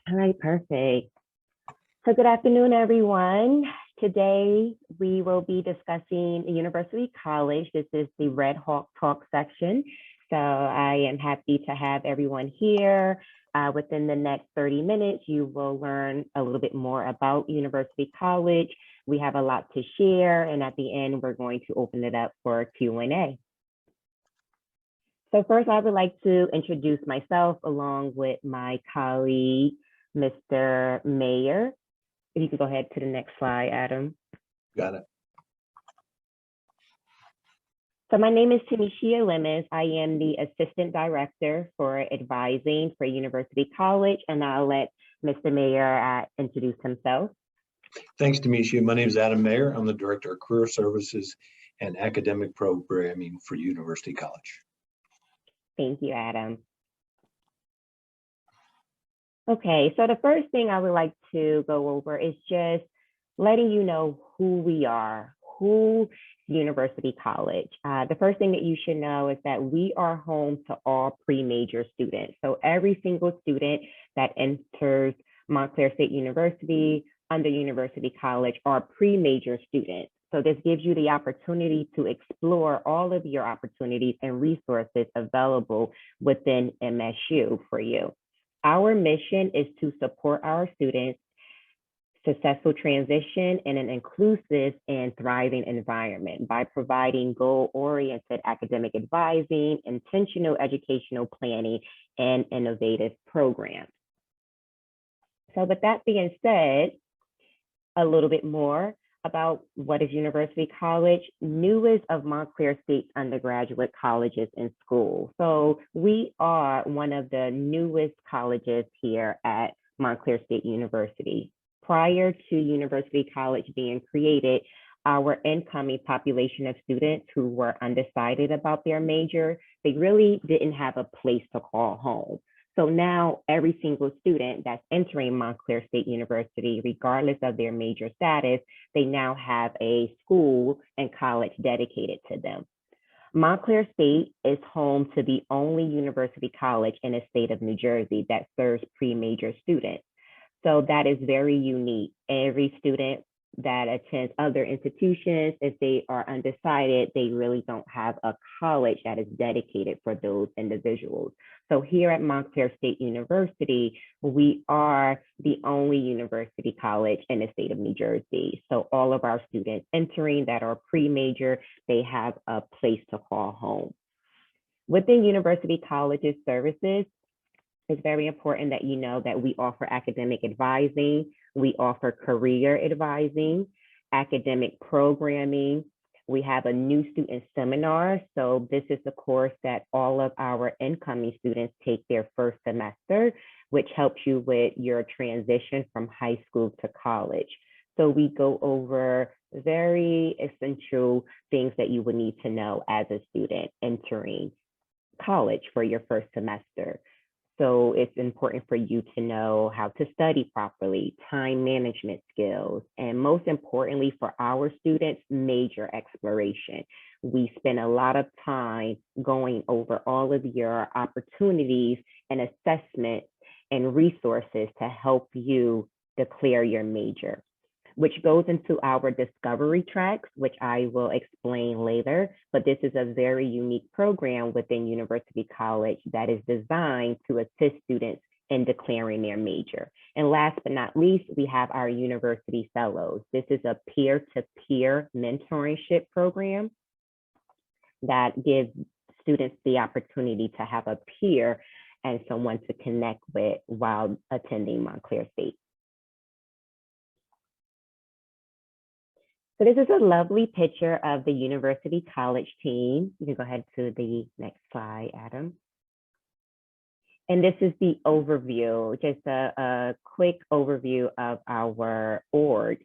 All right, perfect. So good afternoon, everyone. Today, we will be discussing University College. This is the Red Hawk Talk section. So I am happy to have everyone here. Within the next 30 minutes, you will learn a little bit more about University College. We have a lot to share, and at the end, we're going to open it up for Q&A. So first, I would like to introduce myself along with my colleague, Mr. Mayer. If you could go ahead to the next slide, Adam. Got it. So my name is Tanisha Lemus. I am the Assistant Director for Advising for University College, and I'll let Mr. Mayer introduce himself. Thanks, Tanisha. My name is Adam Mayer. I'm the Director of Career Services and Academic Programming for University College. Thank you, Adam. Okay, so the first thing I would like to go over is just letting you know who we are, who University College. The first thing that you should know is that we are home to all pre-major students. So every single student that enters Montclair State University under University College are pre-major students. So this gives you the opportunity to explore all of your opportunities and resources available within MSU for you. Our mission is to support our students' successful transition in an inclusive and thriving environment by providing goal-oriented academic advising, intentional educational planning, and innovative programs. So with that being said, a little bit more about what is University College, newest of Montclair State's undergraduate colleges and schools. So we are one of the newest colleges here at Montclair State University. Prior to University College being created, our incoming population of students who were undecided about their major, they really didn't have a place to call home. So now every single student that's entering Montclair State University, regardless of their major status, they now have a school and college dedicated to them. Montclair State is home to the only university college in the state of New Jersey that serves pre-major students. So that is very unique. Every student that attends other institutions, if they are undecided, they really don't have a college that is dedicated for those individuals. So here at Montclair State University, we are the only university college in the state of New Jersey. So all of our students entering that are pre-major, they have a place to call home. Within University College's services, it's very important that you know that we offer academic advising, we offer career advising, academic programming. We have a new student seminar. So this is the course that all of our incoming students take their first semester, which helps you with your transition from high school to college. So we go over very essential things that you would need to know as a student entering college for your first semester. So it's important for you to know how to study properly, time management skills, and most importantly for our students, major exploration. We spend a lot of time going over all of your opportunities and assessments and resources to help you declare your major, which goes into our discovery tracks, which I will explain later. But this is a very unique program within University College that is designed to assist students in declaring their major. And last but not least, we have our University Fellows. This is a peer-to-peer mentorship program that gives students the opportunity to have a peer and someone to connect with while attending Montclair State. So this is a lovely picture of the University College team. You can go ahead to the next slide, Adam. And this is the overview, just a quick overview of our org.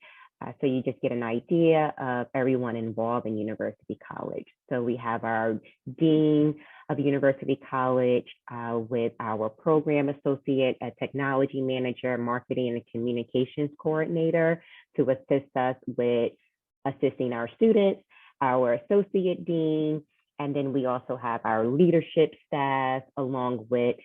So you just get an idea of everyone involved in University College. So we have our Dean of University College with our program associate, a technology manager, marketing and communications coordinator to assist us with assisting our students, our associate dean, and then we also have our leadership staff along with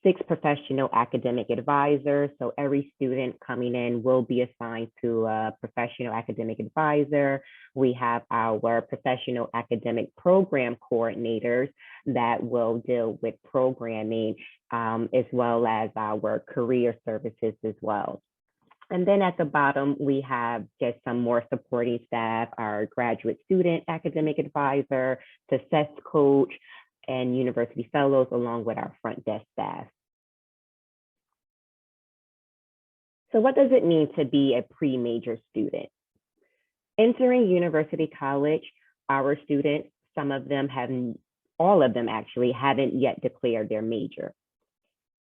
6 professional academic advisors. So every student coming in will be assigned to a professional academic advisor. We have our professional academic program coordinators that will deal with programming, as well as our career services as well. And then at the bottom, we have just some more supporting staff, our graduate student academic advisor, success coach, and university fellows, along with our front desk staff. So what does it mean to be a pre-major student? Entering university college, our students, some of them have, all of them actually, haven't yet declared their major.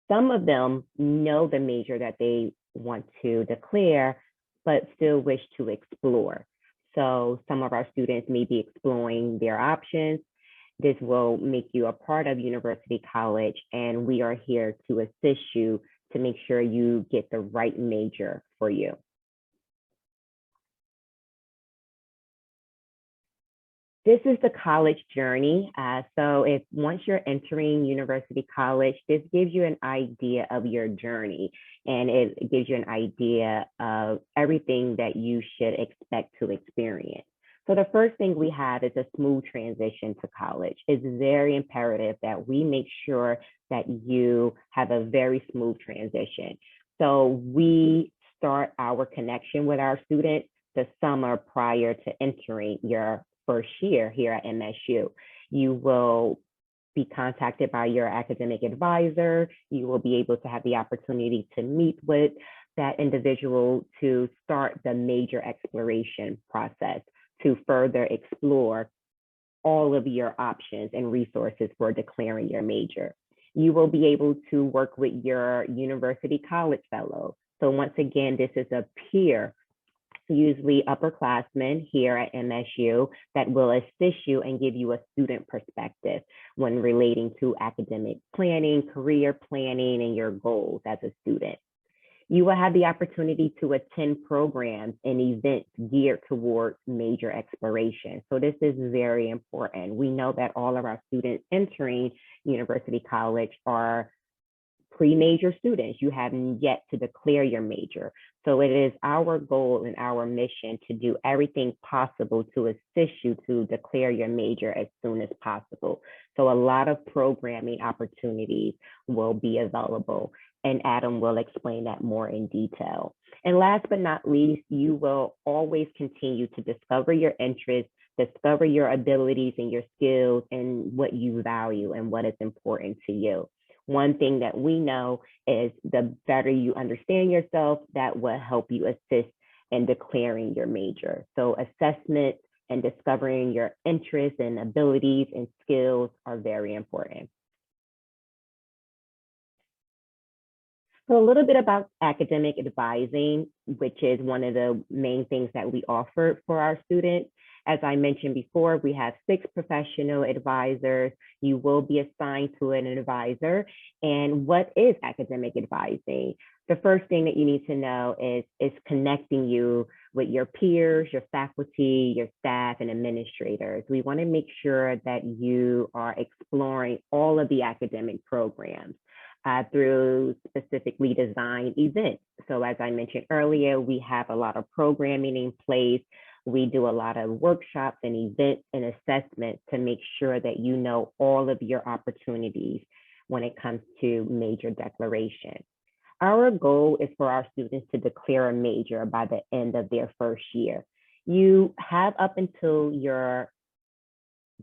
Some of them know the major that they want to declare, but still wish to explore. So some of our students may be exploring their options. This will make you a part of university college, and we are here to assist you to make sure you get the right major for you. This is the college journey. So if once you're entering university college, this gives you an idea of your journey, and it gives you an idea of everything that you should expect to experience. So the first thing we have is a smooth transition to college. It's very imperative that we make sure that you have a very smooth transition. So we start our connection with our students the summer prior to entering your first year here at MSU. You will be contacted by your academic advisor. You will be able to have the opportunity to meet with that individual to start the major exploration process, to further explore all of your options and resources for declaring your major. You will be able to work with your university college fellow. So once again, this is a peer, usually upperclassmen here at MSU, that will assist you and give you a student perspective when relating to academic planning, career planning, and your goals as a student. You will have the opportunity to attend programs and events geared towards major exploration. So this is very important. We know that all of our students entering university college are pre-major students. You haven't yet to declare your major. So it is our goal and our mission to do everything possible to assist you to declare your major as soon as possible. So a lot of programming opportunities will be available, and Adam will explain that more in detail. And last but not least, you will always continue to discover your interests, discover your abilities and your skills, and what you value and what is important to you. One thing that we know is the better you understand yourself, that will help you assist in declaring your major. So assessment and discovering your interests and abilities and skills are very important. So a little bit about academic advising, which is one of the main things that we offer for our students. As I mentioned before, we have 6 professional advisors. You will be assigned to an advisor. And what is academic advising? The first thing that you need to know is connecting you with your peers, your faculty, your staff, and administrators. We want to make sure that you are exploring all of the academic programs through specifically designed events. So as I mentioned earlier, we have a lot of programming in place. We do a lot of workshops and events and assessments to make sure that you know all of your opportunities when it comes to major declaration. Our goal is for our students to declare a major by the end of their first year. You have up until your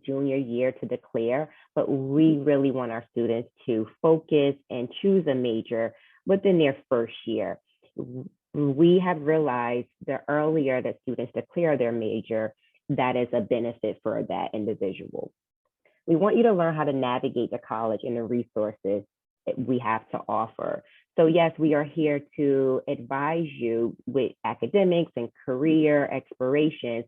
junior year to declare, but we really want our students to focus and choose a major within their first year. We have realized the earlier that students declare their major, that is a benefit for that individual. We want you to learn how to navigate the college and the resources that we have to offer. So yes, we are here to advise you with academics and career explorations,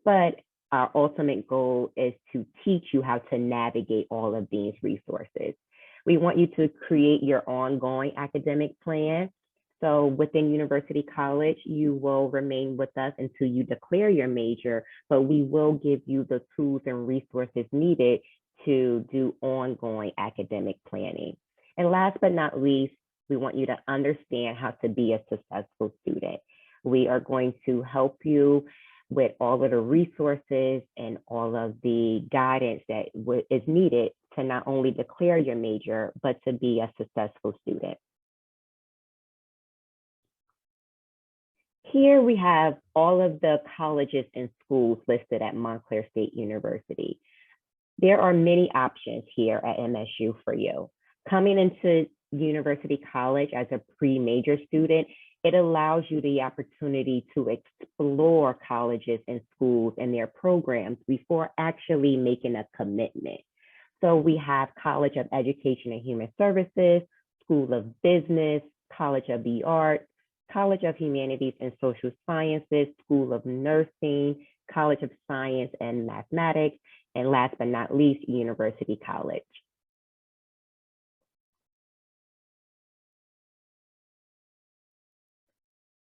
but our ultimate goal is to teach you how to navigate all of these resources. We want you to create your ongoing academic plan. So within University College, you will remain with us until you declare your major, but we will give you the tools and resources needed to do ongoing academic planning. And last but not least, we want you to understand how to be a successful student. We are going to help you with all of the resources and all of the guidance that is needed to not only declare your major, but to be a successful student. Here we have all of the colleges and schools listed at Montclair State University. There are many options here at MSU for you. Coming into University College as a pre-major student, it allows you the opportunity to explore colleges and schools and their programs before actually making a commitment. So we have College of Education and Human Services, School of Business, College of the Arts, College of Humanities and Social Sciences, School of Nursing, College of Science and Mathematics, and last but not least, University College.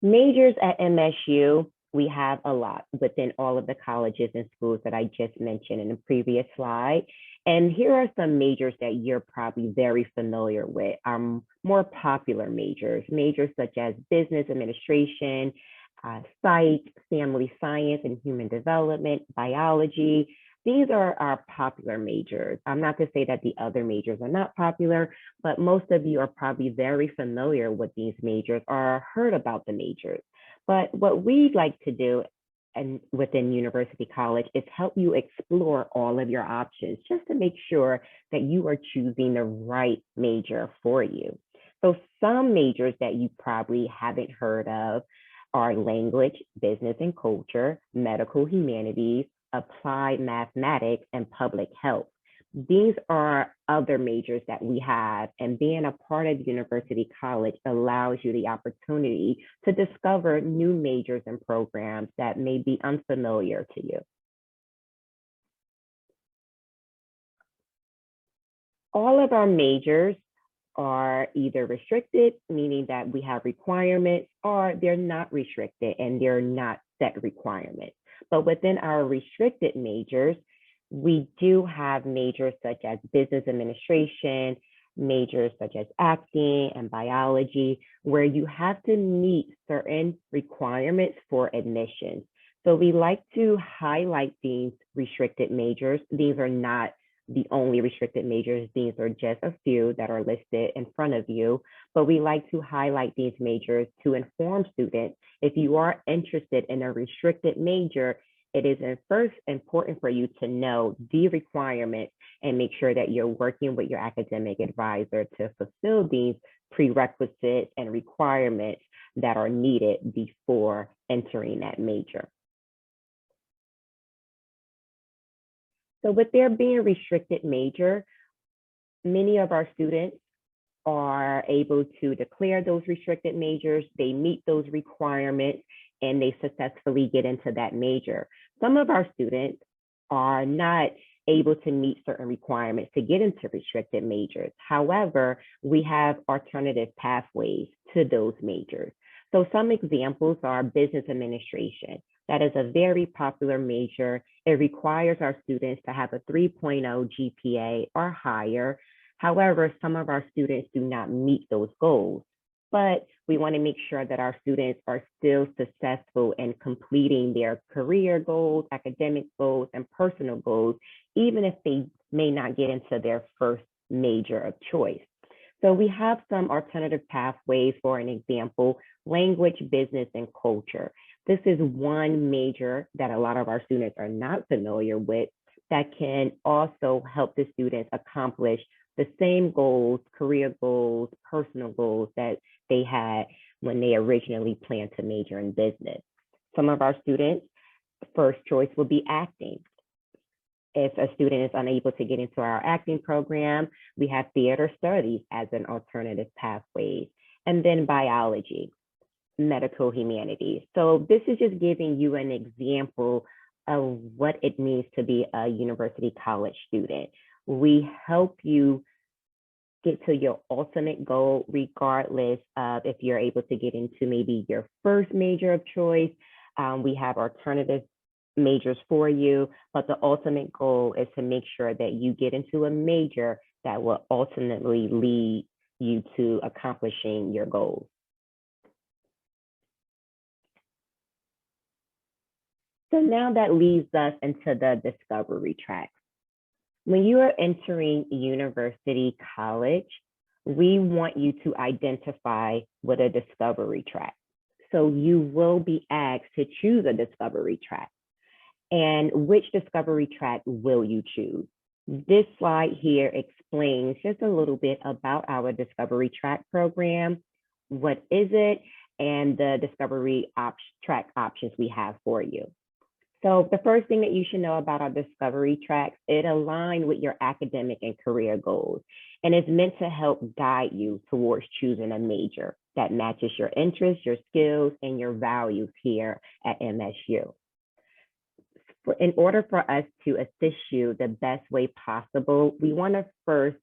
Majors at MSU, we have a lot within all of the colleges and schools that I just mentioned in the previous slide. And here are some majors that you're probably very familiar with, more popular majors, majors such as business administration, psych, family science and human development, biology. These are our popular majors. I'm not to say that the other majors are not popular, but most of you are probably very familiar with these majors or heard about the majors. But what we'd like to do and within University College is help you explore all of your options just to make sure that you are choosing the right major for you. So some majors that you probably haven't heard of are language, business and culture, medical humanities, applied mathematics, and public health. These are other majors that we have, and being a part of University College allows you the opportunity to discover new majors and programs that may be unfamiliar to you. All of our majors are either restricted, meaning that we have requirements, or they're not restricted and they're not set requirements. But within our restricted majors, we do have majors such as business administration, majors such as acting and biology, where you have to meet certain requirements for admissions. So we like to highlight these restricted majors. These are not the only restricted majors. These are just a few that are listed in front of you, but we like to highlight these majors to inform students. If you are interested in a restricted major, it is first important for you to know the requirements and make sure that you're working with your academic advisor to fulfill these prerequisites and requirements that are needed before entering that major. So with there being a restricted major, many of our students are able to declare those restricted majors, they meet those requirements, and they successfully get into that major. Some of our students are not able to meet certain requirements to get into restricted majors. However, we have alternative pathways to those majors. So some examples are business administration. That is a very popular major. It requires our students to have a 3.0 GPA or higher. However, some of our students do not meet those goals, but we want to make sure that our students are still successful in completing their career goals, academic goals, and personal goals, even if they may not get into their first major of choice. So we have some alternative pathways. For an example, language, business, and culture. This is one major that a lot of our students are not familiar with that can also help the students accomplish the same goals, career goals, personal goals that they had when they originally planned to major in business. Some of our students, first choice will be acting. If a student is unable to get into our acting program, we have theater studies as an alternative pathway, and then biology, medical humanities. So this is just giving you an example of what it means to be a University College student. We help you get to your ultimate goal, regardless of if you're able to get into maybe your first major of choice. We have alternative majors for you, but the ultimate goal is to make sure that you get into a major that will ultimately lead you to accomplishing your goals. So now that leads us into the discovery track. When you are entering university college, we want you to identify with a discovery track. So you will be asked to choose a discovery track. And which discovery track will you choose? This slide here explains just a little bit about our discovery track program. What is it? And the discovery track options we have for you. So the first thing that you should know about our discovery tracks, it aligns with your academic and career goals, and it's meant to help guide you towards choosing a major that matches your interests, your skills, and your values here at MSU. In order for us to assist you the best way possible, we want to first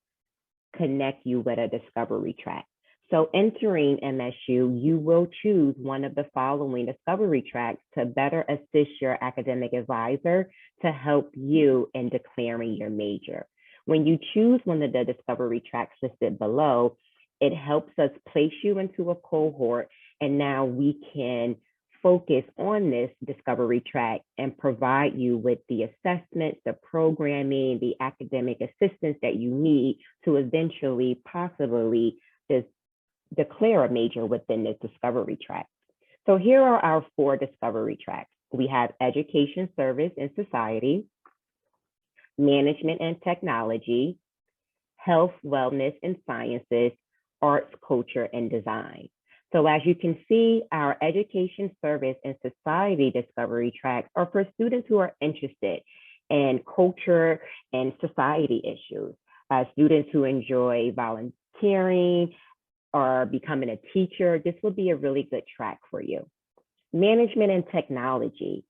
connect you with a discovery track. So entering MSU, you will choose one of the following discovery tracks to better assist your academic advisor to help you in declaring your major. When you choose one of the discovery tracks listed below, it helps us place you into a cohort, and now we can focus on this discovery track and provide you with the assessments, the programming, the academic assistance that you need to eventually possibly declare a major within this discovery track. So here are our 4 discovery tracks. We have Education, Service, and Society, Management and Technology, Health, Wellness, and Sciences, Arts, Culture, and Design. So as you can see, our Education, Service, and Society discovery tracks are for students who are interested in culture and society issues, students who enjoy volunteering, or becoming a teacher. This will be a really good track for you. Management and Technology.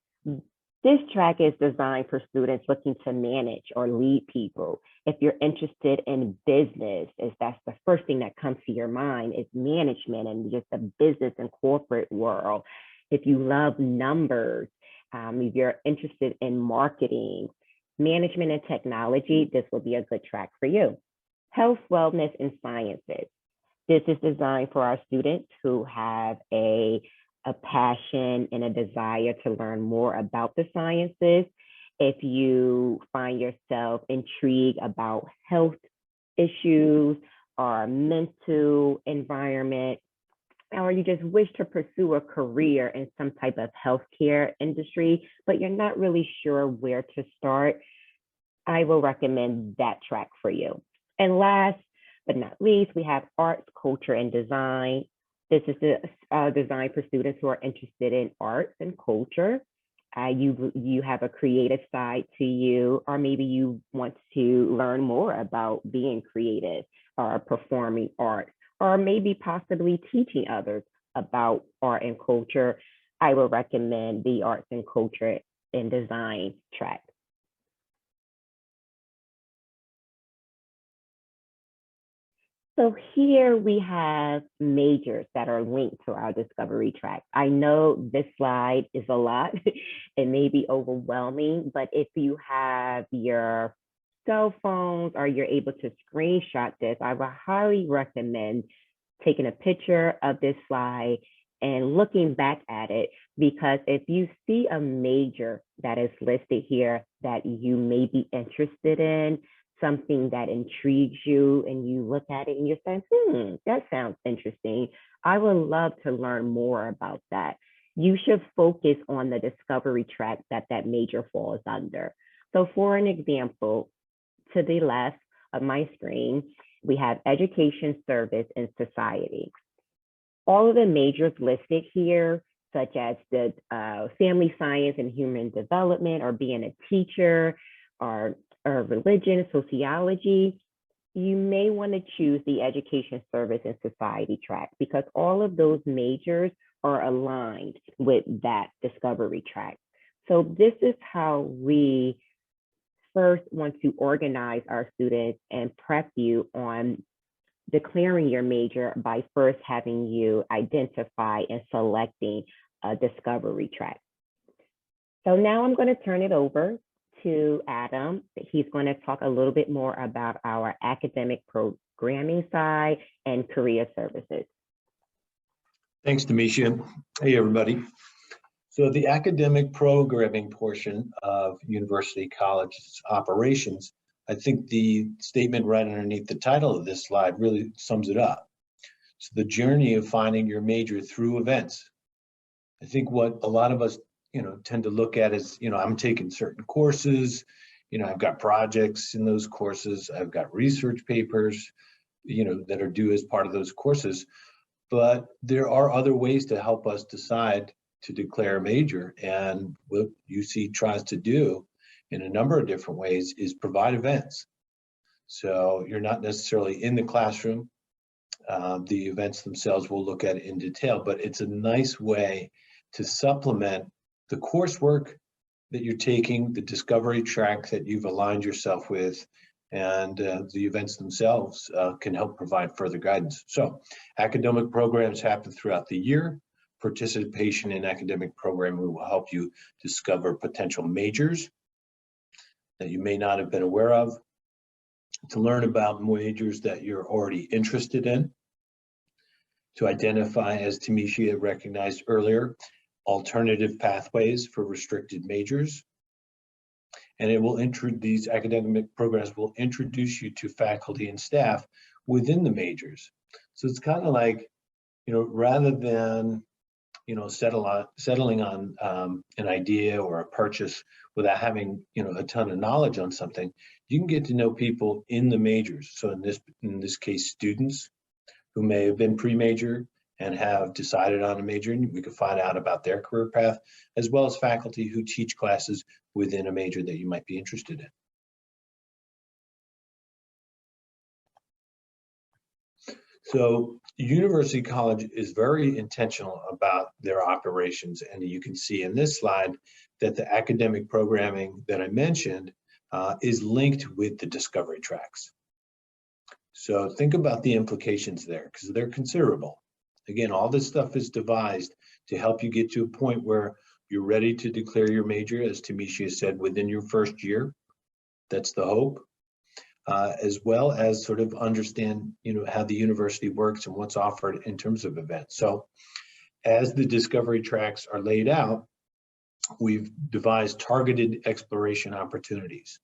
This track is designed for students looking to manage or lead people. If you're interested in business, if that's the first thing that comes to your mind, is management and just the business and corporate world. If you love numbers, if you're interested in marketing, management and technology, this will be a good track for you. Health, Wellness, and Sciences. This is designed for our students who have a passion and a desire to learn more about the sciences. If you find yourself intrigued about health issues or mental environment, or you just wish to pursue a career in some type of healthcare industry, but you're not really sure where to start, I will recommend that track for you. And last but not least, we have Arts, Culture, and Design. This is designed for students who are interested in arts and culture. You have a creative side to you, or maybe you want to learn more about being creative or performing art, or maybe possibly teaching others about art and culture. I will recommend the Arts and Culture and Design track. So here we have majors that are linked to our discovery track. I know this slide is a lot. It may be overwhelming, but if you have your cell phones or you're able to screenshot this, I would highly recommend taking a picture of this slide and looking back at it, because if you see a major that is listed here that you may be interested in, something that intrigues you, and you look at it and you're saying, that sounds interesting, I would love to learn more about that. You should focus on the discovery track that major falls under. So for an example, to the left of my screen, we have Education, Service, and Society. All of the majors listed here, such as the family science and human development, or being a teacher, or religion, sociology, you may want to choose the Education, Service, and Society track, because all of those majors are aligned with that discovery track. So this is how we first want to organize our students and prep you on declaring your major by first having you identify and selecting a discovery track. So now I'm going to turn it over to Adam. He's going to talk a little bit more about our academic programming side and career services. Thanks, Demetria. Hey, everybody. So the academic programming portion of University College's operations, I think the statement right underneath the title of this slide really sums it up. So the journey of finding your major through events. I think what a lot of us, tend to look at is, I'm taking certain courses, I've got projects in those courses, I've got research papers, that are due as part of those courses. But there are other ways to help us decide to declare a major. And what UC tries to do in a number of different ways is provide events. So you're not necessarily in the classroom. The events themselves we'll look at in detail, but it's a nice way to supplement the coursework that you're taking, the discovery track that you've aligned yourself with, and the events themselves can help provide further guidance. So academic programs happen throughout the year. Participation in academic programming will help you discover potential majors that you may not have been aware of, to learn about majors that you're already interested in, to identify, as Demetria recognized earlier, alternative pathways for restricted majors. And it will these academic programs will introduce you to faculty and staff within the majors. So it's kind of like, rather than, settling on an idea or a purchase without having, a ton of knowledge on something, you can get to know people in the majors. So in this case, students who may have been pre-major and have decided on a major, and we can find out about their career path, as well as faculty who teach classes within a major that you might be interested in. So University College is very intentional about their operations, and you can see in this slide that the academic programming that I mentioned is linked with the discovery tracks. So think about the implications there, because they're considerable. Again, all this stuff is devised to help you get to a point where you're ready to declare your major, as Demetria said, within your first year. That's the hope. As well as sort of understand, how the university works and what's offered in terms of events. So as the discovery tracks are laid out, we've devised targeted exploration opportunities.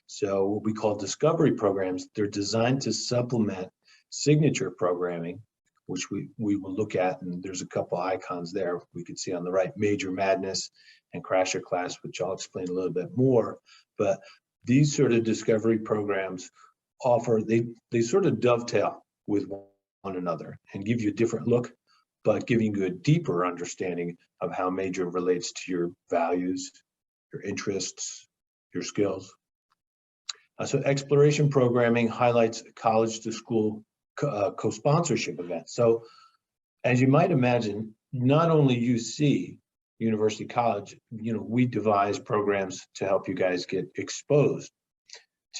So what we call discovery programs, they're designed to supplement signature programming, which we will look at, and there's a couple icons there we can see on the right, Major Madness and Crasher Class, which I'll explain a little bit more. But these sort of discovery programs offer, they sort of dovetail with one another and give you a different look, but giving you a deeper understanding of how major relates to your values, your interests, your skills. So exploration programming highlights college to school co-sponsorship events. So as you might imagine, not only UC, University College, we devise programs to help you guys get exposed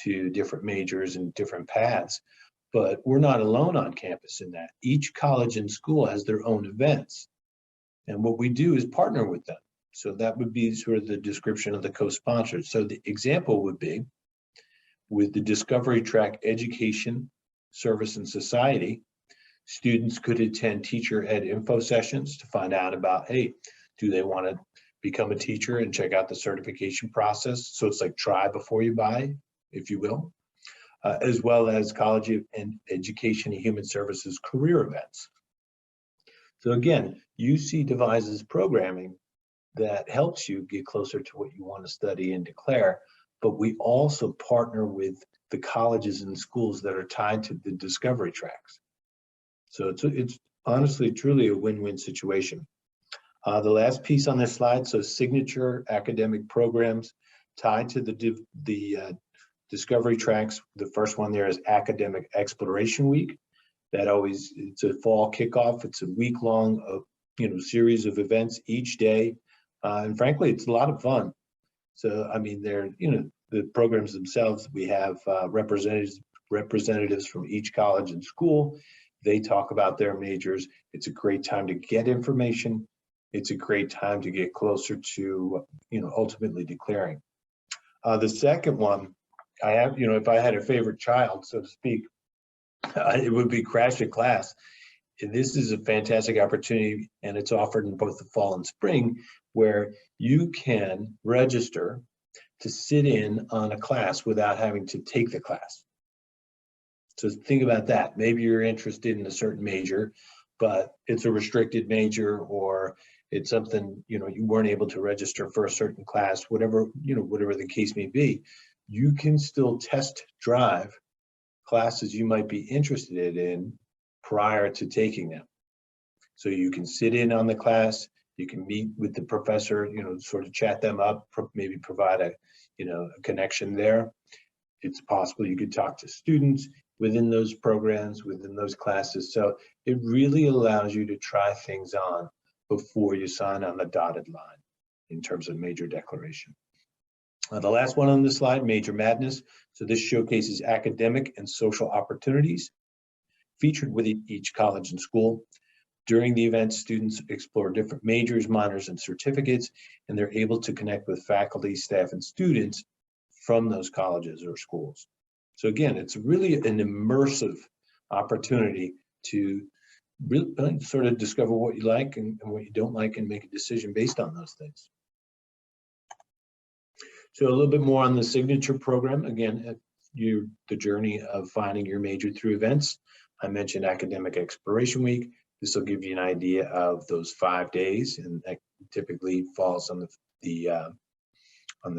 to different majors and different paths, but we're not alone on campus in that. Each college and school has their own events. And what we do is partner with them. So that would be sort of the description of the co-sponsored. So the example would be with the Discovery Track Education, Service, and Society, students could attend teacher ed info sessions to find out about, hey, do they want to become a teacher and check out the certification process? So it's like try before you buy, if you will, as well as College and Education and Human Services career events. So again, UC devises programming that helps you get closer to what you want to study and declare, but we also partner with the colleges and schools that are tied to the discovery tracks. So it's honestly, truly a win-win situation. The last piece on this slide, so signature academic programs tied to the discovery tracks. The first one there is Academic Exploration Week. It's a fall kickoff. It's a week-long, series of events each day, and frankly, it's a lot of fun. So I mean, the programs themselves. We have representatives from each college and school. They talk about their majors. It's a great time to get information. It's a great time to get closer to, ultimately declaring. The second one, I have, if I had a favorite child, so to speak, it would be Crash a Class. And this is a fantastic opportunity, and it's offered in both the fall and spring, where you can register to sit in on a class without having to take the class. So think about that. Maybe you're interested in a certain major, but it's a restricted major, or it's something, you weren't able to register for a certain class, whatever the case may be. You can still test drive classes you might be interested in prior to taking them. So you can sit in on the class, you can meet with the professor, sort of chat them up, maybe provide a connection there. It's possible you could talk to students within those programs, within those classes. So it really allows you to try things on before you sign on the dotted line in terms of major declaration. The last one on this slide, Major Madness. So this showcases academic and social opportunities featured within each college and school. During the event, students explore different majors, minors, and certificates, and they're able to connect with faculty, staff, and students from those colleges or schools. So again, it's really an immersive opportunity to really sort of discover what you like and what you don't like and make a decision based on those things. So a little bit more on the signature program. Again, the journey of finding your major through events. I mentioned Academic Exploration Week. This will give you an idea of those 5 days, and that typically falls on the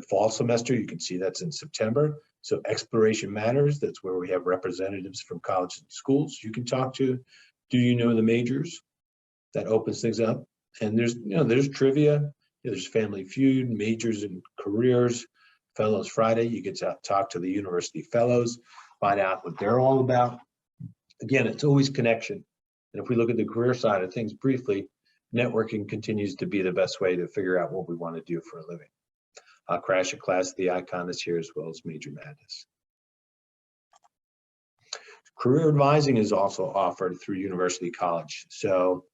fall semester. You can see that's in September. So Exploration Matters, that's where we have representatives from colleges and schools you can talk to. Do you know the majors? That opens things up. And there's trivia, there's Family Feud, majors and careers, Fellows Friday. You get to talk to the university fellows, find out what they're all about. Again, it's always connection. And if we look at the career side of things briefly, networking continues to be the best way to figure out what we want to do for a living. Crash a Class, the icon is here, as well as Major Madness. Career advising is also offered through University College. So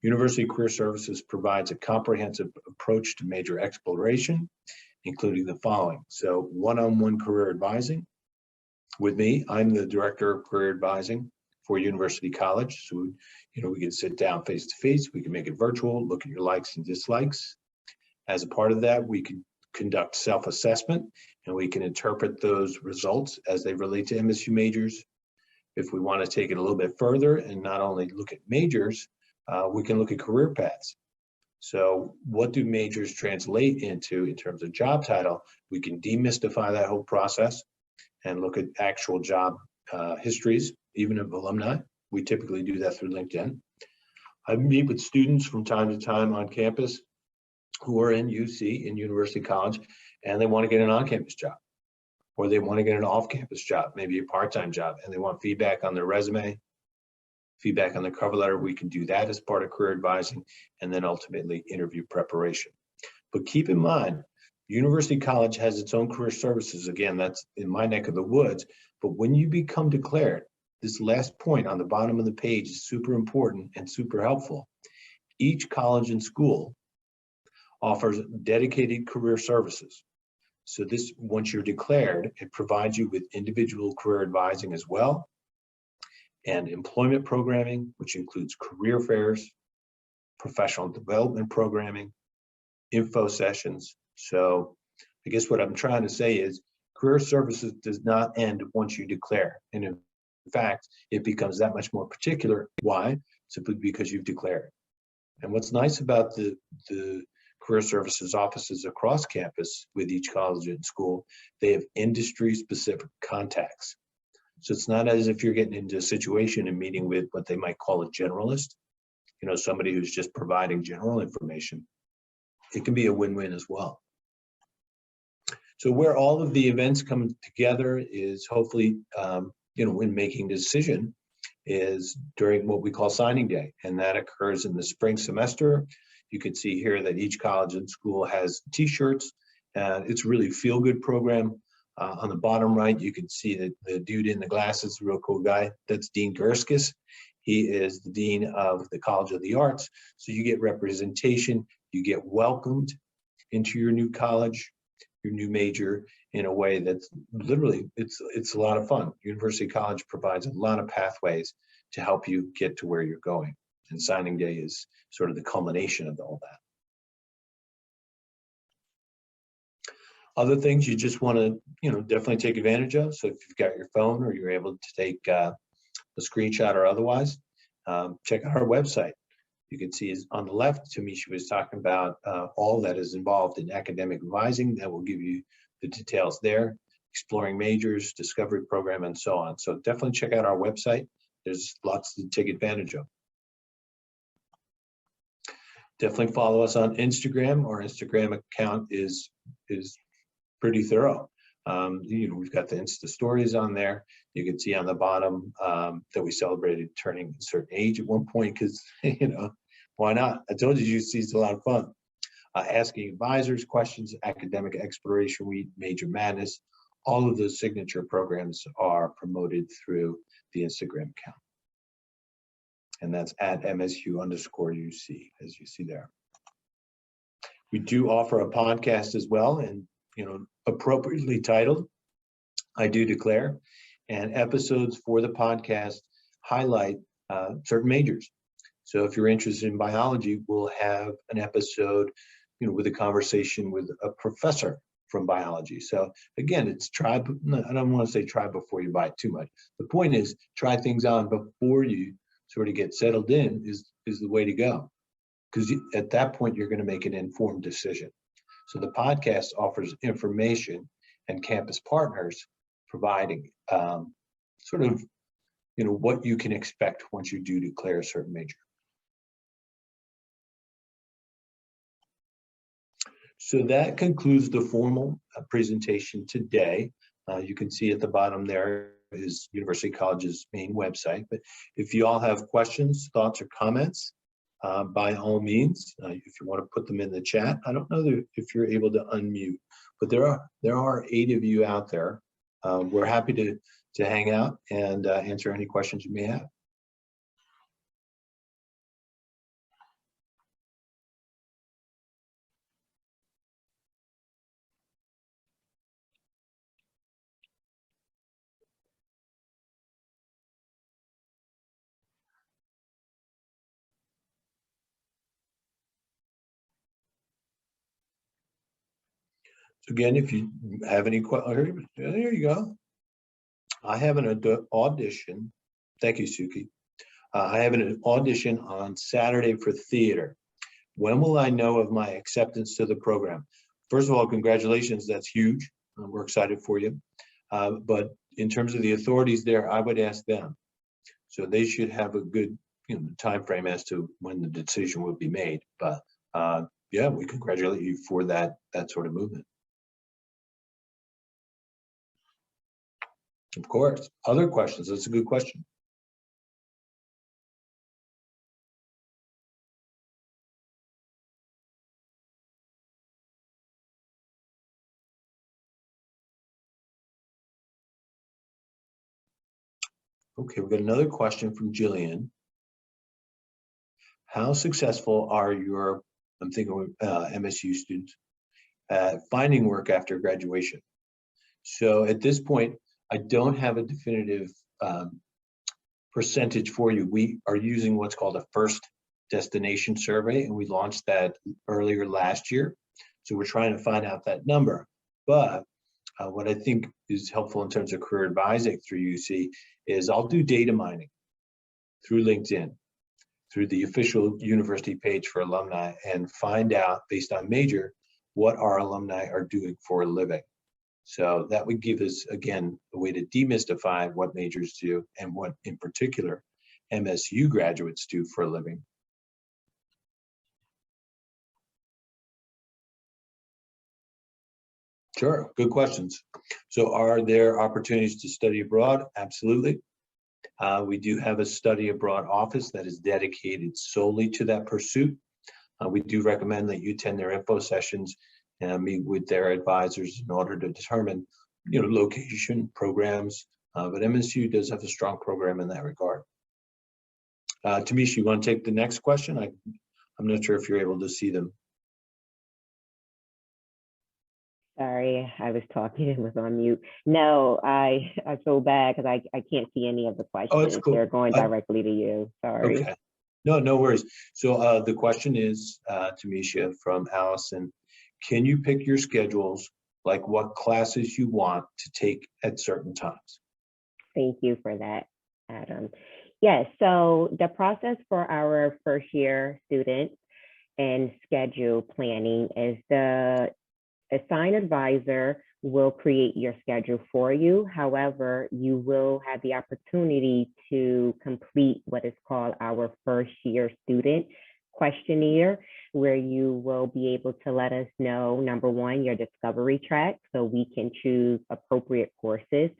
University Career Services provides a comprehensive approach to major exploration, including the following. So one-on-one career advising with me. I'm the Director of Career Advising for University College. So, we can sit down face-to-face, we can make it virtual, look at your likes and dislikes. As a part of that, we can conduct self-assessment, and we can interpret those results as they relate to MSU majors. If we want to take it a little bit further and not only look at majors, we can look at career paths. So what do majors translate into in terms of job title? We can demystify that whole process and look at actual job histories, even of alumni. We typically do that through LinkedIn. I meet with students from time to time on campus who are in UC, in University College, and they want to get an on-campus job, or they want to get an off-campus job, maybe a part-time job, and they want feedback on their resume, feedback on their cover letter. We can do that as part of career advising, and then ultimately interview preparation. But keep in mind, University College has its own career services. Again, that's in my neck of the woods. But when you become declared, this last point on the bottom of the page is super important and super helpful. Each college and school offers dedicated career services. So this, once you're declared, it provides you with individual career advising as well, and employment programming, which includes career fairs, professional development programming, info sessions. So I guess what I'm trying to say is career services does not end once you declare. And in fact, it becomes that much more particular. Why? Simply because you've declared. And what's nice about the career services offices across campus with each college and school, they have industry-specific contacts. So it's not as if you're getting into a situation and meeting with what they might call a generalist, somebody who's just providing general information. It can be a win-win as well. So where all of the events come together is hopefully, when making a decision, is during what we call signing day, and that occurs in the spring semester. You can see here that each college and school has t-shirts. It's really a feel-good program. On the bottom right, you can see that the dude in the glasses, the real cool guy, that's Dean Gerskis. He is the Dean of the College of the Arts. So you get representation, you get welcomed into your new college, your new major, in a way that's literally, it's a lot of fun. University College provides a lot of pathways to help you get to where you're going. And signing day is sort of the culmination of all that. Other things you just want to, definitely take advantage of. So if you've got your phone or you're able to take a screenshot or otherwise, check out our website. You can see is on the left, Tamisha was talking about all that is involved in academic advising. That will give you the details there, exploring majors, discovery program, and so on. So definitely check out our website. There's lots to take advantage of. Definitely follow us on Instagram. Our Instagram account is pretty thorough. We've got the Insta stories on there. You can see on the bottom that we celebrated turning a certain age at one point because, why not? I told you see it's a lot of fun. Asking advisors questions, academic exploration week, major madness, all of those signature programs are promoted through the Instagram account. And that's at MSU_UC, as you see there. We do offer a podcast as well, and appropriately titled, I Do Declare, and episodes for the podcast highlight certain majors. So if you're interested in biology, we'll have an episode, with a conversation with a professor from biology. So again, it's I don't want to say try before you buy too much. The point is try things on before you sort of get settled in is the way to go. Because at that point, you're going to make an informed decision. So the podcast offers information and campus partners providing sort of, what you can expect once you do declare a certain major. So that concludes the formal presentation today. You can see at the bottom there is University College's main website. But if you all have questions, thoughts, or comments, by all means, if you want to put them in the chat. I don't know if you're able to unmute, but there are 8 of you out there. We're happy to hang out and answer any questions you may have. So again, if you have any questions, there you go. I have an audition. Thank you, Suki. I have an audition on Saturday for theater. When will I know of my acceptance to the program? First of all, congratulations. That's huge. We're excited for you. But in terms of the authorities there, I would ask them. So they should have a good time frame as to when the decision will be made. But yeah, we congratulate you for that sort of movement. Of course. Other questions? That's a good question. Okay, we've got another question from Jillian. How successful are your, I'm thinking MSU students, at finding work after graduation? So at this point, I don't have a definitive percentage for you. We are using what's called a first destination survey, and we launched that earlier last year. So we're trying to find out that number. But what I think is helpful in terms of career advising through UC is I'll do data mining through LinkedIn, through the official university page for alumni, and find out based on major what our alumni are doing for a living. So that would give us, again, a way to demystify what majors do and what, in particular, MSU graduates do for a living. Sure, good questions. So are there opportunities to study abroad? Absolutely. We do have a study abroad office that is dedicated solely to that pursuit. We do recommend that you attend their info sessions and meet with their advisors in order to determine, location, programs. But MSU does have a strong program in that regard. Tamisha, you want to take the next question? I'm not sure if you're able to see them. Sorry, I was talking and was on mute. No, I feel bad because I can't see any of the Oh, it's questions. cool. They're going directly to you. Sorry. Okay. No, no worries. So the question is, Tamisha from Allison, can you pick your schedules, like what classes you want to take at certain times? Thank you for that, Adam. Yes, so the process for our first year students and schedule planning is the assigned advisor will create your schedule for you. However, you will have the opportunity to complete what is called our first year student questionnaire, where you will be able to let us know, number one, your discovery track, so we can choose appropriate courses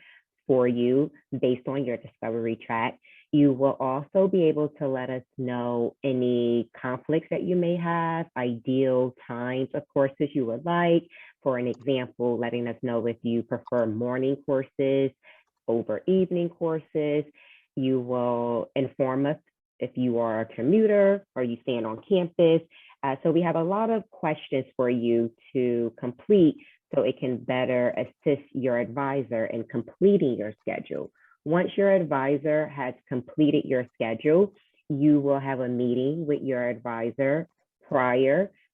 for you based on your discovery track. You will also be able to let us know any conflicts that you may have, ideal times of courses you would like. For an example, letting us know if you prefer morning courses over evening courses. You will inform us if you are a commuter or you stand on campus. So we have a lot of questions for you to complete so it can better assist your advisor in completing your schedule. Once your advisor has completed your schedule, you will have a meeting with your advisor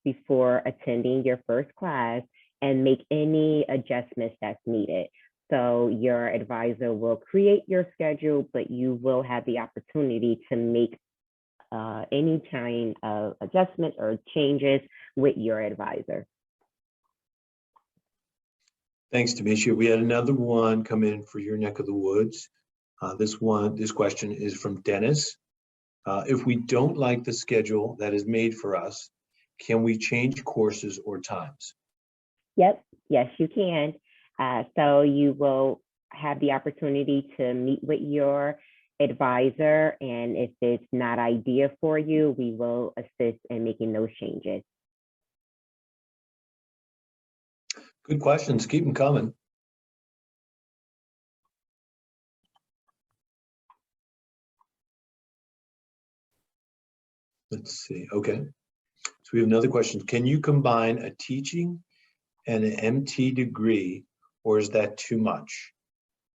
before attending your first class and make any adjustments that's needed. So your advisor will create your schedule, but you will have the opportunity to make any kind of adjustments or changes with your advisor. Thanks, Tamisha. We had another one come in for your neck of the woods. This question is from Dennis. If we don't like the schedule that is made for us, can we change courses or times? Yep, yes, you can. So you will have the opportunity to meet with your advisor, and if it's not ideal for you, we will assist in making those changes. Good questions. Keep them coming. Let's see. Okay. So we have another question. Can you combine a teaching and an MT degree, or is that too much?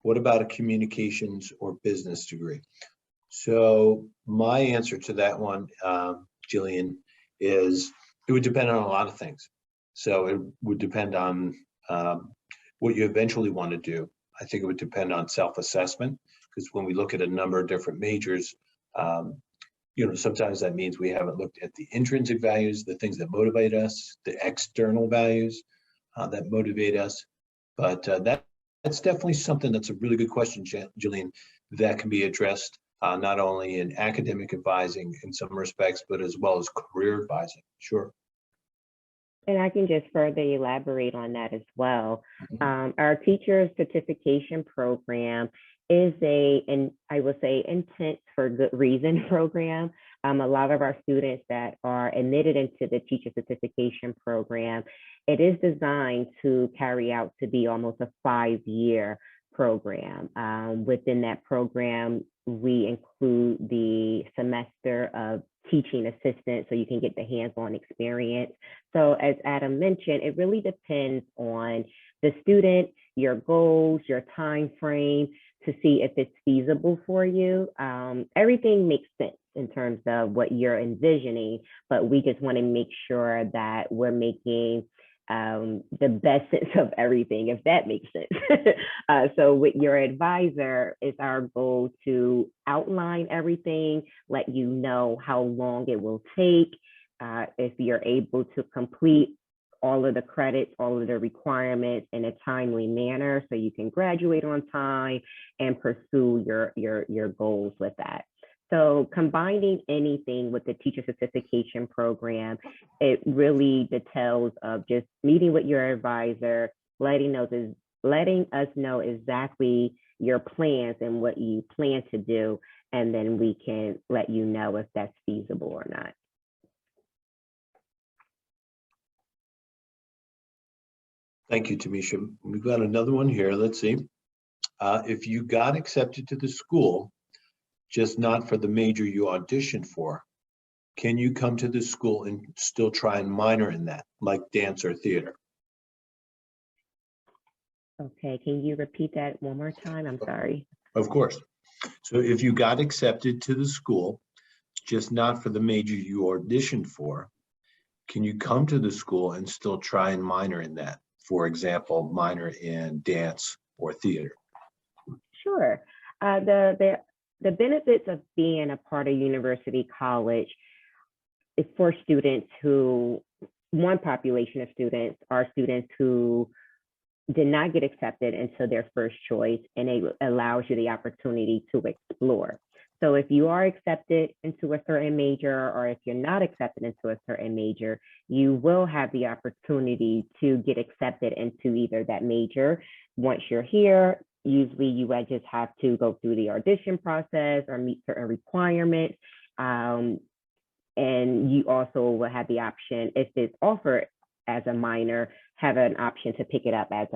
What about a communications or business degree? So my answer to that one, Jillian, is it would depend on a lot of things. So it would depend on what you eventually want to do. I think it would depend on self-assessment, because when we look at a number of different majors, sometimes that means we haven't looked at the intrinsic values, the things that motivate us, the external values that motivate us. But that's definitely something that's a really good question, Jillian, that can be addressed not only in academic advising in some respects, but as well as career advising. Sure. And I can just further elaborate on that as well. Our teacher certification program is and I will say intent for good reason program. A lot of our students that are admitted into the teacher certification program, it is designed to carry out to be almost a 5-year program. Within that program, we include the semester of teaching assistant so you can get the hands-on experience. So as Adam mentioned, it really depends on the student, your goals, your time frame to see if it's feasible for you. Everything makes sense in terms of what you're envisioning, but we just want to make sure that we're making the best sense of everything, if that makes sense. So with your advisor, it's our goal to outline everything, let you know how long it will take, if you're able to complete all of the credits, all of the requirements in a timely manner so you can graduate on time and pursue your goals with that. So combining anything with the teacher certification program, it really details of just meeting with your advisor, letting us know exactly your plans and what you plan to do, and then we can let you know if that's feasible or not. Thank you, Tamisha. We've got another one here. Let's see. If you got accepted to the school, just not for the major you auditioned for, can you come to the school and still try and minor in that, like dance or theater? Okay, can you repeat that one more time? I'm sorry. Of course. So if you got accepted to the school, just not for the major you auditioned for, can you come to the school and still try and minor in that? For example, minor in dance or theater. Sure. The benefits of being a part of University College is for students who, one population of students are students who did not get accepted into their first choice, and it allows you the opportunity to explore. So if you are accepted into a certain major, or if you're not accepted into a certain major, you will have the opportunity to get accepted into either that major. Once you're here, usually you would just have to go through the audition process or meet certain requirements. And you also will have the option, if it's offered as a minor, have an option to pick it up as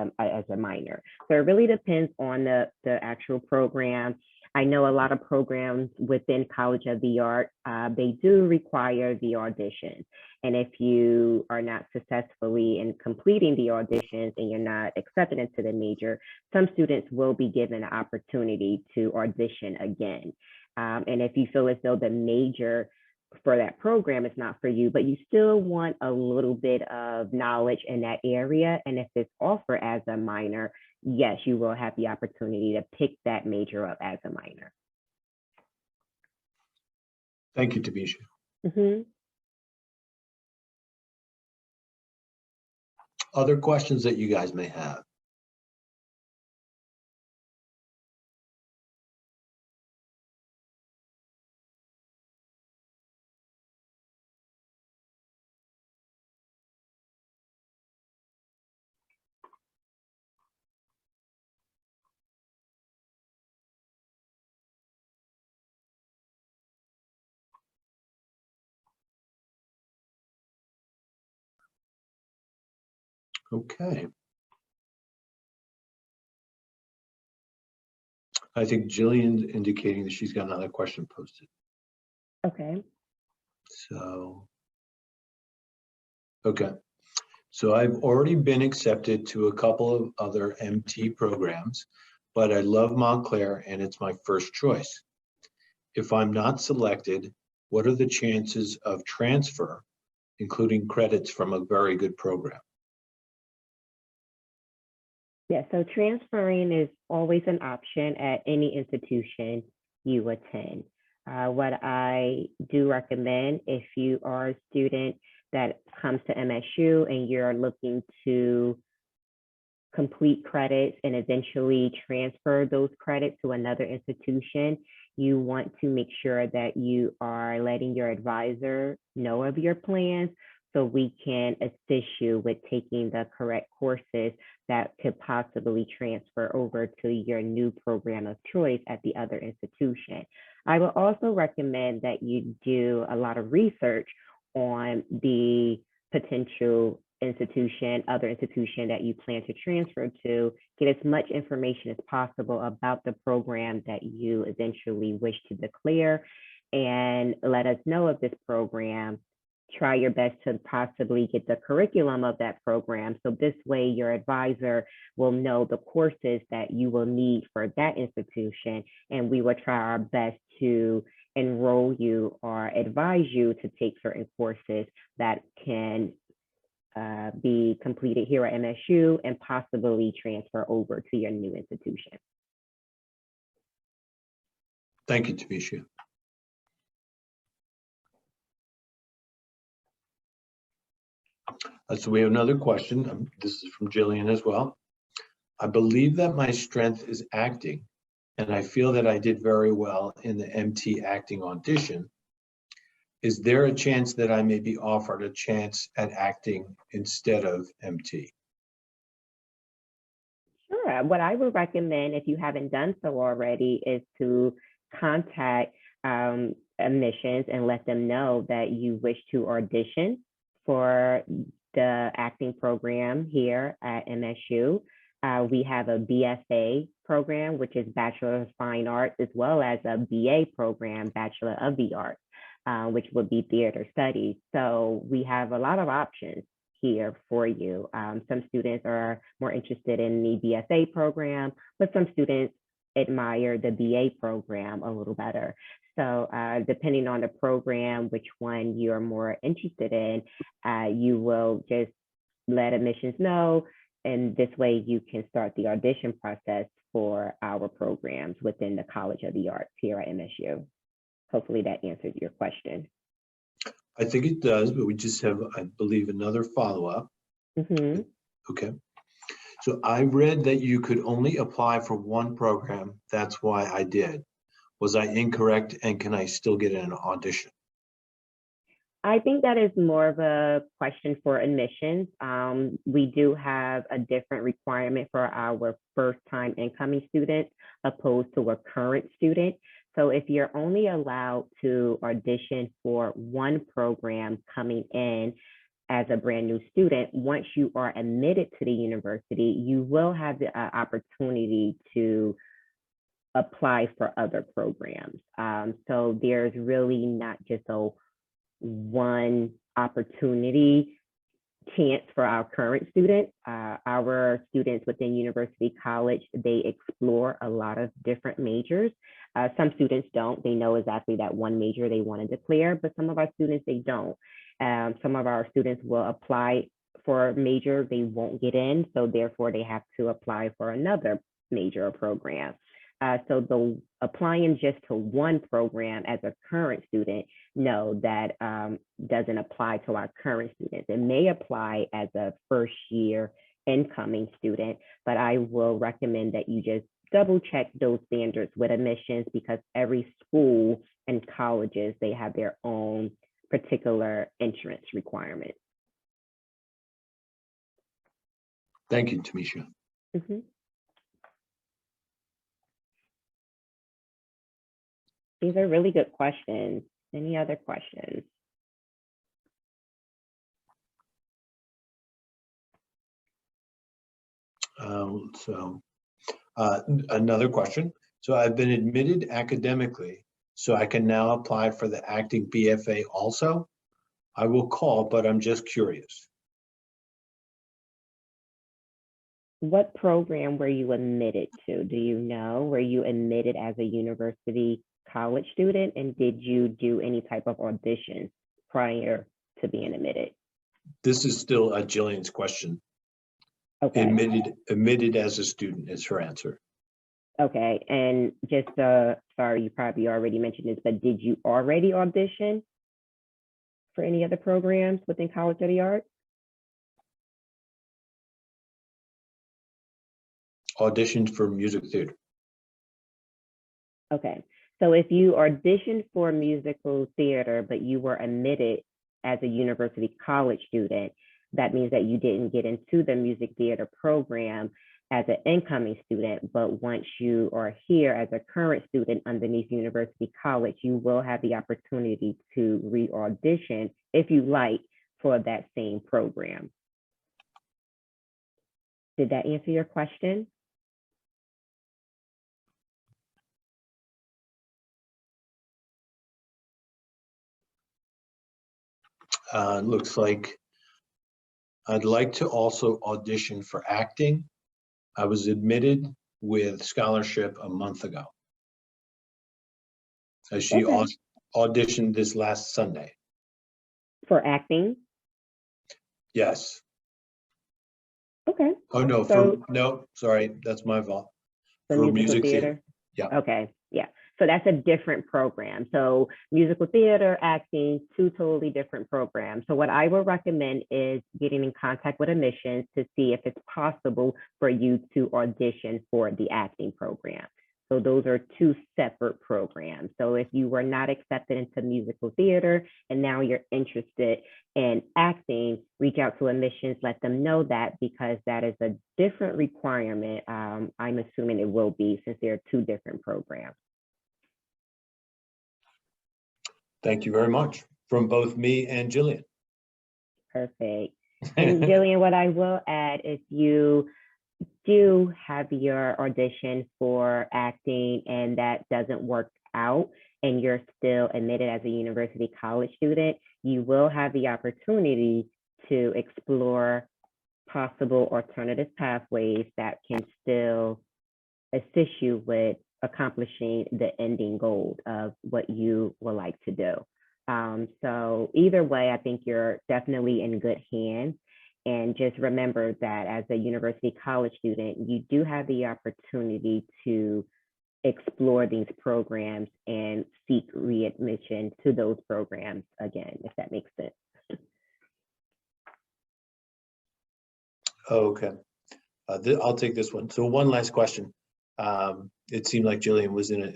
a minor. So it really depends on the actual program. I know a lot of programs within College of the Arts, they do require the auditions. And if you are not successfully in completing the auditions and you're not accepted into the major, some students will be given an opportunity to audition again. And if you feel as though the major for that program is not for you, but you still want a little bit of knowledge in that area, and if it's offered as a minor, yes, you will have the opportunity to pick that major up as a minor. Thank you, Tamisha. Mm-hmm. Other questions that you guys may have? Okay. I think Jillian's indicating that she's got another question posted. Okay. So, okay. So I've already been accepted to a couple of other MT programs, but I love Montclair and it's my first choice. If I'm not selected, what are the chances of transfer, including credits from a very good program? Yeah, so transferring is always an option at any institution you attend. What I do recommend, if you are a student that comes to MSU and you're looking to complete credits and eventually transfer those credits to another institution, you want to make sure that you are letting your advisor know of your plans so we can assist you with taking the correct courses that could possibly transfer over to your new program of choice at the other institution. I would also recommend that you do a lot of research on the potential other institution that you plan to transfer to, get as much information as possible about the program that you eventually wish to declare, and let us know of this program. Try your best to possibly get the curriculum of that program. So this way your advisor will know the courses that you will need for that institution, and we will try our best to enroll you or advise you to take certain courses that can be completed here at MSU and possibly transfer over to your new institution. Thank you, Tamisha. So we have another question. This is from Jillian as well. I believe that my strength is acting, and I feel that I did very well in the MT acting audition. Is there a chance that I may be offered a chance at acting instead of MT? Sure. What I would recommend, if you haven't done so already, is to contact admissions and let them know that you wish to audition for the acting program here at MSU. We have a BFA program, which is Bachelor of Fine Arts, as well as a BA program, Bachelor of the Arts, which would be theater studies. So we have a lot of options here for you. Some students are more interested in the BSA program, but some students admire the BA program a little better. So depending on the program, which one you're more interested in, you will just let admissions know, and this way you can start the audition process for our programs within the College of the Arts here at MSU. Hopefully that answers your question. I think it does, but we just have, I believe, another follow-up. Mm-hmm. Okay. So I read that you could only apply for one program. That's why I did. Was I incorrect, and can I still get an audition? I think that is more of a question for admissions. We do have a different requirement for our first-time incoming students opposed to a current student. So if you're only allowed to audition for one program coming in as a brand new student, once you are admitted to the university, you will have the opportunity to apply for other programs. So there's really not just a one opportunity chance for our current students. Our students within University College, they explore a lot of different majors. Some students don't, they know exactly that one major they want to declare, but some of our students, they don't. Some of our students will apply for a major they won't get in, so therefore they have to apply for another major or program. So the applying just to one program as a current student, no, that doesn't apply to our current students. It may apply as a first year incoming student, but I will recommend that you just double check those standards with admissions, because every school and colleges, they have their own particular entrance requirements. Thank you, Tamisha. Mm-hmm. These are really good questions. Any other questions? Another question. So I've been admitted academically, so I can now apply for the acting BFA also? I will call, but I'm just curious. What program were you admitted to? Do you know? Were you admitted as a university college student, and did you do any type of audition prior to being admitted? This is still Jillian's question. Okay. Admitted as a student is her answer. Okay, and just sorry, you probably already mentioned this, but did you already audition for any other programs within College of the Arts? Auditioned for music theater. Okay, so if you auditioned for musical theater, but you were admitted as a university college student, that means that you didn't get into the music theater program as an incoming student, but once you are here as a current student underneath University College, you will have the opportunity to re-audition if you like for that same program. Did that answer your question? Looks like I'd like to also audition for acting. I was admitted with scholarship a month ago. She Okay. auditioned this last Sunday. For acting? Yes. Okay. Oh no, So, no, sorry, that's my fault. for music theater? Yeah. Okay, yeah. So that's a different program. So musical theater, acting, two totally different programs. So what I would recommend is getting in contact with admissions to see if it's possible for you to audition for the acting program. So those are two separate programs. So if you were not accepted into musical theater and now you're interested in acting, reach out to admissions, let them know that, because that is a different requirement. I'm assuming it will be, since there are two different programs. Thank you very much from both me and Jillian. Perfect. And Jillian, what I will add, if you do have your audition for acting and that doesn't work out and you're still admitted as a university college student, you will have the opportunity to explore possible alternative pathways that can still assist you with accomplishing the ending goal of what you would like to do. So either way, I think you're definitely in good hands. And just remember that as a university college student, you do have the opportunity to explore these programs and seek readmission to those programs again, if that makes sense. Okay, I'll take this one. So one last question. It seemed like Jillian was in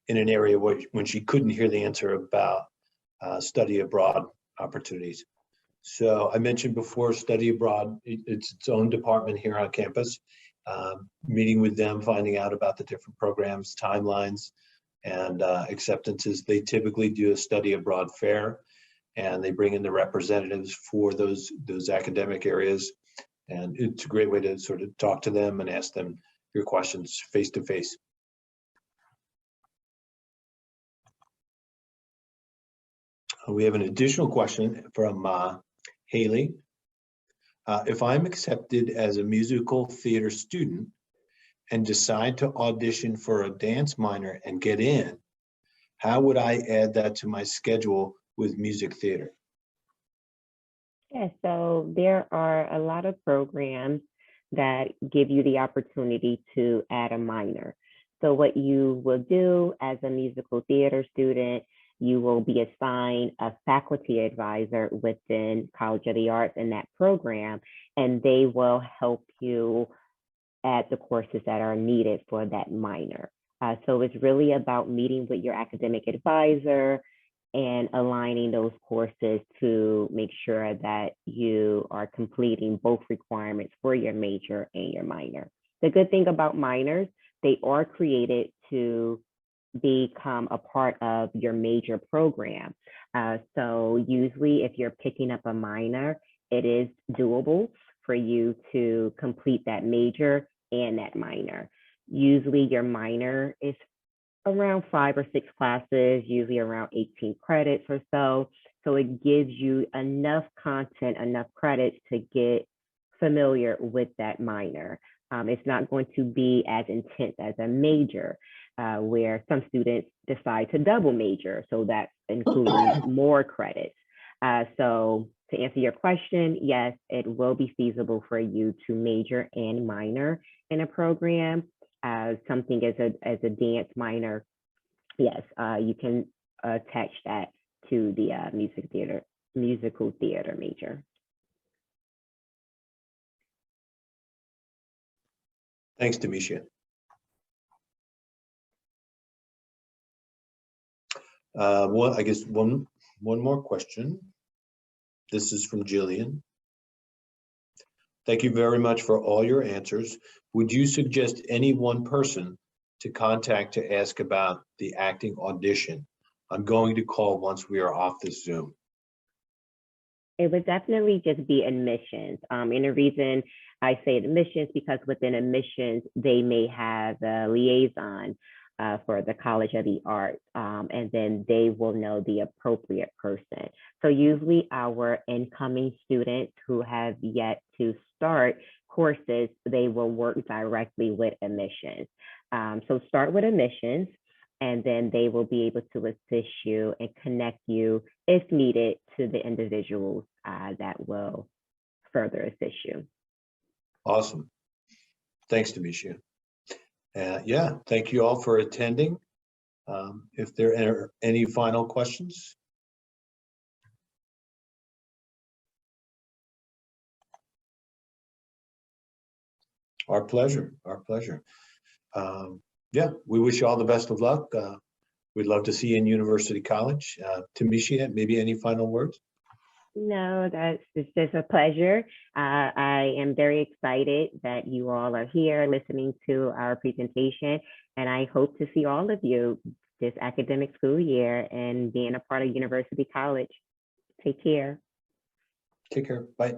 an area where when she couldn't hear the answer about study abroad opportunities. So I mentioned before, study abroad, it's its own department here on campus. Meeting with them, finding out about the different programs, timelines, and acceptances. They typically do a study abroad fair, and they bring in the representatives for those academic areas. And it's a great way to sort of talk to them and ask them your questions face to face. We have an additional question from Haley. If I'm accepted as a musical theater student and decide to audition for a dance minor and get in, how would I add that to my schedule with music theater? Yeah, so there are a lot of programs that give you the opportunity to add a minor. So what you will do as a musical theater student, you will be assigned a faculty advisor within College of the Arts in that program, and they will help you add the courses that are needed for that minor. So it's really about meeting with your academic advisor and aligning those courses to make sure that you are completing both requirements for your major and your minor. The good thing about minors, they are created to become a part of your major program. So usually if you're picking up a minor, it is doable for you to complete that major and that minor. Usually your minor is around 5 or 6 classes, usually around 18 credits or so. So it gives you enough content, enough credits to get familiar with that minor. It's not going to be as intense as a major, where some students decide to double major. So that's including more credits. So to answer your question, yes, it will be feasible for you to major and minor in a program. Something as a dance minor, yes, you can attach that to the musical theater major. Thanks, Demisha. Well, I guess one more question. This is from Jillian. Thank you very much for all your answers. Would you suggest any one person to contact to ask about the acting audition? I'm going to call once we are off this Zoom. It would definitely just be admissions. And the reason I say admissions because within admissions, they may have a liaison for the College of the Arts, and then they will know the appropriate person. So usually our incoming students who have yet to start courses, they will work directly with admissions. So start with admissions, and then they will be able to assist you and connect you, if needed, to the individuals that will further assist you. Awesome. Thanks, Demisha. Yeah, thank you all for attending. If there are any final questions. Our pleasure, our pleasure. Yeah, we wish you all the best of luck. We'd love to see you in University College. Demisha, maybe any final words? No, it's just a pleasure. I am very excited that you all are here listening to our presentation, and I hope to see all of you this academic school year and being a part of University College. Take care. Take care. Bye.